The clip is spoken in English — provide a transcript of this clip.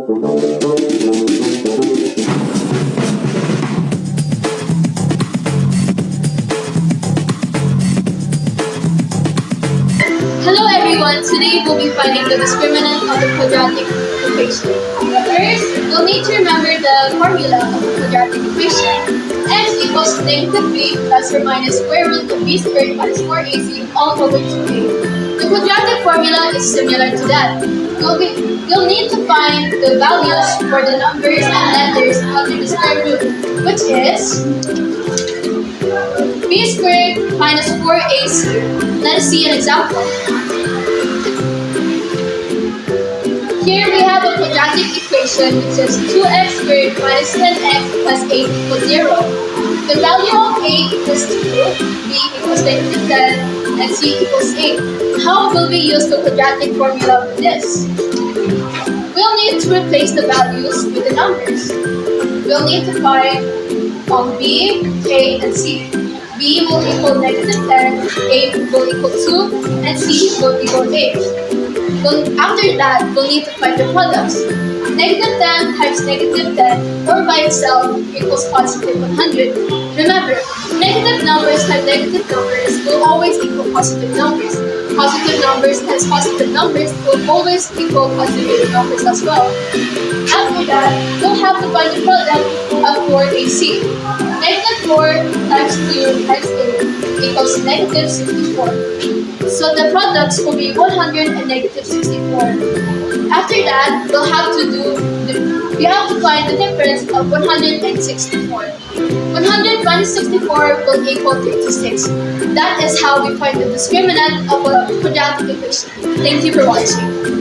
Hello everyone, today we'll be finding the discriminant of the quadratic equation. First, you'll need to remember the formula of the quadratic equation. X equals negative b plus or minus square root of b squared minus 4ac all over 2a. The quadratic formula is similar to that. You'll need to find the values for the numbers and letters after the square root, which is b squared minus 4ac. Let us see an example. Here we have a quadratic equation which is 2x squared minus 10x plus 8 equals 0. The value of a equals 2, b equals negative 10, and c equals 8. How will we use the quadratic formula with this? We'll need to replace the values with the numbers. We'll need to find b, a, and c. b will equal negative 10, a will equal 2, and c will equal 8. After that, we'll need to find the products. Negative 10 times negative 10, or by itself, equals positive 100. Remember, negative numbers times negative numbers will always equal positive numbers. Positive numbers times positive numbers will always equal positive numbers as well. After that, we'll have to find the product of 4ac. Negative 4 times 2 times 8 equals negative 64. So the products will be 100 and negative 64. After that, we have to find the difference of 164. 100 minus 64 will equal 36. That is how we find the discriminant of a quadratic equation. Thank you for watching.